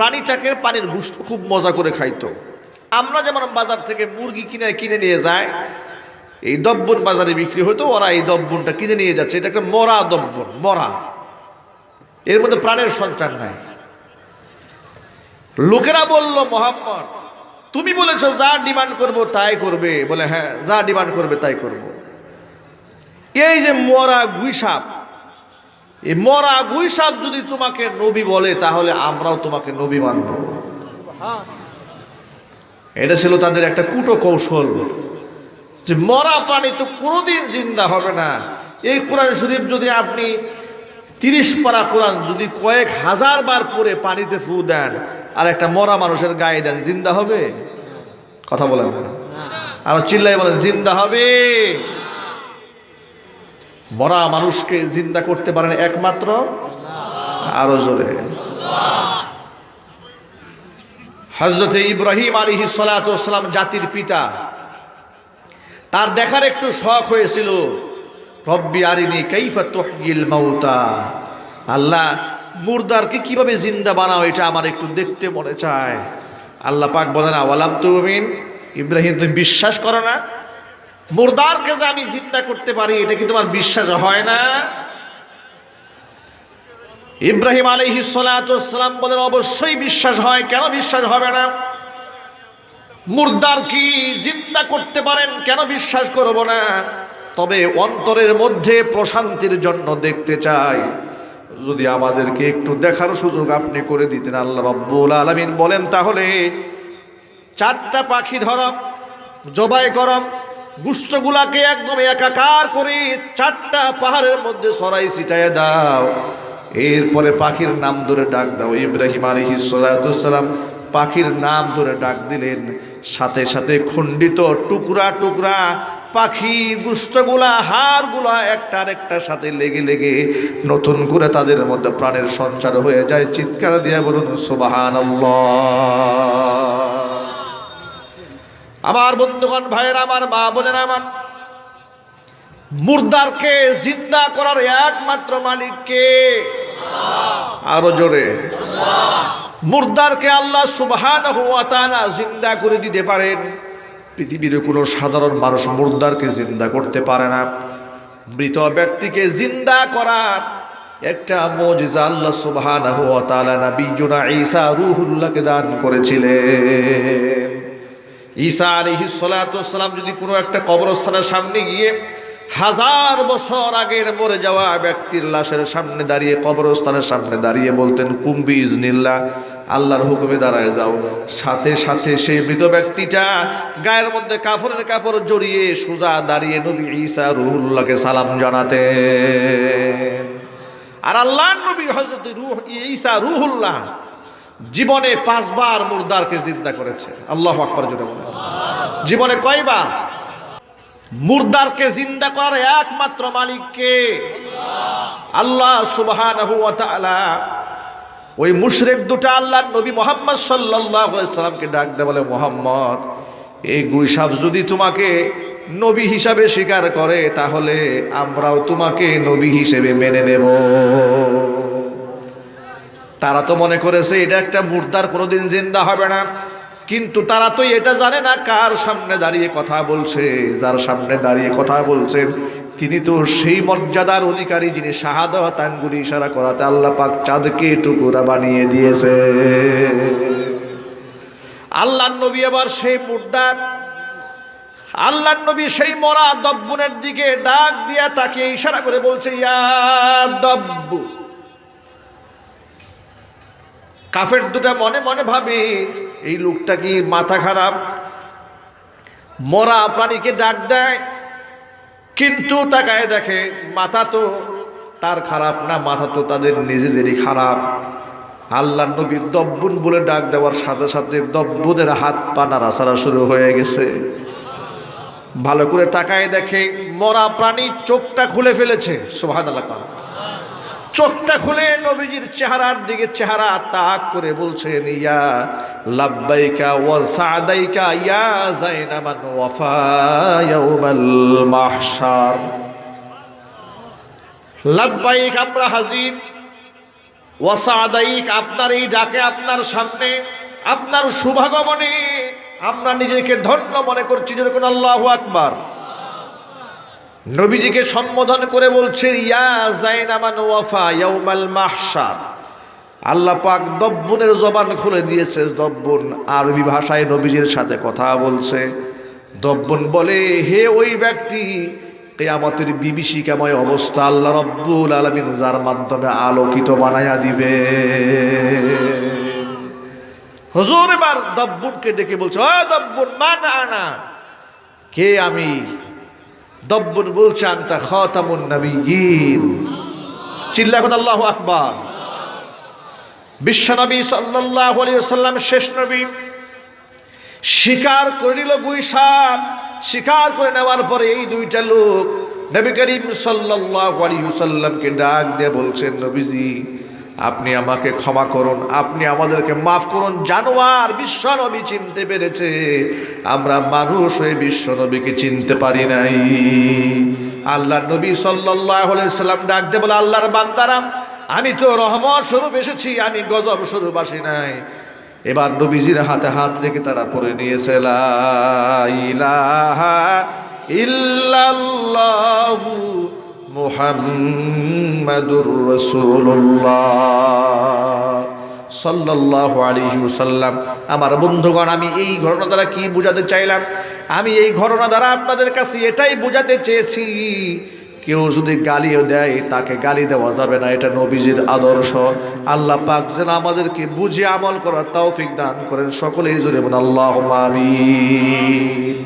প্রাণীটাকে পানির গোশত খুব মজা করে খাইতো। আমরা যেমন বাজার থেকে মুরগি কিনে নিয়ে যায়, এই দব্বন বাজারে বিক্রি হতো, ওরা এই দব্বনটা কিনে নিয়ে যাচ্ছে। এটা একটা মরা দব্বন, মরা, এর মধ্যে প্রাণের সঞ্চার নাই। লোকেরা বলল, মোহাম্মদ তুমি বলেছো যা ডিমান্ড করব তাই করবে। বলে হ্যাঁ, যা ডিমান্ড করবে তাই করব। এই যে মরা গুইসাপ, এই মরা গুইসাপ যদি তোমাকে নবী বলে তাহলে আমরাও তোমাকে নবী মানব। এটা ছিল তাদের একটা কুটো কৌশল, যে মরা প্রাণী তো কোনোদিন জিন্দা হবে না। এই কোরআন শরীফ যদি আপনি 30 পারা কোরআন যদি কয়েক হাজার বার পরে পানিতে ফু দেন আর একটা মরা মানুষের গায়ে দেন, জিন্দা হবে? কথা বলেন না, আরো চিল্লাই বলেন জিন্দা হবে। মরা মানুষকে জিন্দা করতে পারেন একমাত্র আরো জোরে হযরত ইব্রাহিম আলাইহিস সালাতু ওয়াস সালাম জাতির পিতা, তার দেখার একটু শখ হয়েছিল, রব্বি আরিনি কাইফা তুহয়িল মাউতা, আল্লাহ মুর্দারকে কিভাবে জিন্দা বানাও এটা আমার একটু দেখতে মনে চায়। আল্লাহ পাক বলেন আওয়ালাম তুমিন, ইব্রাহিম তুমি বিশ্বাস করো না? মুর্দারকে যে আমি জিন্দা করতে পারি এটা কি তোমার বিশ্বাস হয় না? ইব্রাহিম আলাইহিস সালাতু ওয়াস সালাম বলেন অবশ্যই বিশ্বাস হয়, কেন বিশ্বাস হবে না? মুর্দার কি জিন্দা করতে পারেন, কেন বিশ্বাস করব না? তবে অন্তরের মধ্যে প্রশান্তির জন্য দেখতে চাই, যদি আমাদেরকে একটু দেখার সুযোগ আপনি করে দিতেন। আল্লাহ রাব্বুল আলামিন বলেন তাহলে 4টা পাখি ধরম, জবাই করম, গুস্তগুলাকে একদম একাকার করে 4টা পাহাড়ের মধ্যে সরাই ছিটায় দাও, এরপরে পাখির নাম ধরে ডাক দাও। ইব্রাহিম আলাইহিস সালাতু ওয়াস সালাম পাখির নাম ধরে ডাক দিলেন, সাথে সাথে খণ্ডিত টুকরা টুকরা পাখি গুস্তগুলা, হাড়গুলা একটার একটার সাথে লেগে লেগে নতুন করে তাদের মধ্যে প্রাণের সঞ্চার হয়ে যায়। চিৎকার দিয়ে বলুন সুবহানাল্লাহ। আমার বন্ধুগণ, ভাইয়ের আমার, মা বোনের আমার, মুর্দারকে জিন্দা করার একমাত্র মালিক কে? আরো জোরে। মুর্দারকে আল্লাহ সুবহানাহু ওয়া তাআলা জিন্দা করে দিতে পারেন। পৃথিবীর কোনো সাধারণ মানুষ মুর্দারকে জিন্দা করতে পারে না। মৃত ব্যক্তিকে জিন্দা করার একটা মুজিজা আল্লাহ সুবহানাহু ওয়া তাআলা নবিয়ুনা ঈসা রূহুল্লাহকে দান করেছিলেন। ঈসা আলাইহিস সালাতু ওয়াস সালাম যদি কোনো একটা কবরস্থানের সামনে গিয়ে 1000 বছর আগের মরে যাওয়া ব্যক্তির লাশের সামনে দাঁড়িয়ে, কবরস্থানের সামনে দাঁড়িয়ে বলতেন কুম বিইজনিল্লাহ, আল্লাহর হুকুমে দাঁড়ায় যাও, সাথে সাথে সেই মৃত ব্যক্তিটা গায়ের মধ্যে কাফনের কাপড় জড়িয়ে সোজা দাঁড়িয়ে নবী ঈসা রূহুল্লাহকে সালাম জানাতেন। আর আল্লাহর নবী হযরত ঈসা রূহুল্লাহ জীবনে 5 বার মুর্দারকে জিন্দা করেছে। আল্লাহু আকবার জোরে বলেন। জীবনে কয়বার? মুর্দারকে জিন্দা করার একমাত্র মালিক কে? আল্লাহ সুবহানাহু ওয়া তাআলা। ওই মুশরিক দুটা আল্লাহর নবী মুহাম্মদ সাল্লাল্লাহু আলাইহি সাল্লামকে ডাক দেয়, বলে মুহাম্মদ এই গুইসাপ যদি তোমাকে নবী হিসাবে স্বীকার করে তাহলে আমরাও তোমাকে নবী হিসেবে মেনে নেব। তারা তো মনে করেছে এটা একটা মুর্দার কোনোদিন জিন্দা হবে না, কিন্তু তারা তো এটা জানে না কার সামনে দাঁড়িয়ে কথা বলছে। যার সামনে দাঁড়িয়ে কথা বলছেন তিনি তো সেই মর্যাদার অধিকারী যিনি শাহাদাত আঙ্গুলি ইশারা করাতে আল্লাহ পাক চাঁদকে টুকরা বানিয়ে দিয়েছে। আল্লাহর নবী আবার সেই মুর্দার, আল্লাহর নবী সেই মরা দব্বুনের দিকে ডাক দিয়া তাকে ইশারা করে বলছে ইয়া দব্বু। কাফের দুটা মনে মনে ভাবে এই লোকটা কি মাথা খারাপ, মরা প্রাণীকে ডাক দেয়, কিন্তু তাকায় দেখে মাথা তো তার খারাপ না, মাথা তো তাদের নিজেদেরই খারাপ। আল্লাহর নবী দব্বুন বলে ডাক দেওয়ার সাথে সাথে দব্বুনের হাত পা নাড়াচাড়া শুরু হয়ে গেছে। ভালো করে তাকায় দেখে মরা প্রাণী চোখটা খুলে ফেলেছে। সুবহানাল্লাহ। চোখটা খুলে নবীজির চেহারার দিকে চেহারা তাক করে বলছেন ইয়া লাব্বাইকা ওয়া সাদাইকা ইয়া যায়নামান ওয়াফা ইয়াউমাল মাহশার। লাব্বাইক আমরা হাজির, ওয়াসাদাইক, আপনার এই ডাকে, আপনার সামনে, আপনার শুভাগমনে আমরা নিজেকে ধন্য মনে করছি। যেরকম আল্লাহু আকবার। নবীজিকে সম্বোধন করে বলছে ইয়া যায়নামান ওয়াফা ইয়াউমাল মাহশার। আল্লাহ পাক দব্বুনের জবান খুলে দিয়েছে। দব্বুন আরবি ভাষায় নবীজির সাথে কথা বলছে। দব্বুন বলে, হে ওই ব্যক্তি, কিয়ামতের বিভীষিকাময় অবস্থা আল্লাহ রাব্বুল আলামিন যার মাধ্যমে আলোকিত বানায়া দিবে। হুজুর এবার দব্বুনকে ডেকে বলছে, ও দব্বুন, মান আনা, কে আমি? দব্বুন বলছে, আনতা খাতামুন নবিয়্যিন। চিল্লা এখন আল্লাহু আকবার। বিশ্বনবী সাল্লাল্লাহু আলাইহি ওয়াসাল্লাম শেষ নবী। স্বীকার করে নিল গুই সাপ। স্বীকার করে নেওয়ার পরে এই দুইটা লোক নবী করিম সাল্লাল্লাহু আলাইহি ওয়াসাল্লামকে ডাক দিয়ে বলছেন, নবীজি আপনি আমাকে ক্ষমা করুন, আপনি আমাদেরকে মাফ করুন। জানোয়ার বিশ্ব নবী চিনতে পেরেছে, আমরা মানুষ হয়ে বিশ্ব নবীকে চিনতে পারি নাই। আল্লাহ নবী সাল্লাল্লাহু আলাইহি ওয়াসাল্লাম ডাক দিয়ে বলে, আল্লাহর বান্দারা, আমি তো রহমত স্বরূপ এসেছি, আমি গজব স্বরূপ আসি নাই। এবার নবীজির হাতে হাত রেখে তারা পড়ে নিয়েছে লা ইলাহা ইল্লাল্লাহু মুহাম্মাদুর রাসূলুল্লাহ সাল্লাল্লাহু আলাইহি ওয়াসাল্লাম। আমার বন্ধুগণ, আমি এই ঘটনা দ্বারা কি বোঝাতে চাইলাম? আমি এই ঘটনা দ্বারা আপনাদের কাছে এটাই বোঝাতে চেয়েছি, কেউ যদি গালিও দেয় তাকে গালি দেওয়া যাবে না, এটা নবীজির আদর্শ। আল্লাহ পাক যেন আমাদেরকে বুঝে আমল করার তৌফিক দান করেন। সকলেই জোরে বলুন আল্লাহুম্মা আমিন।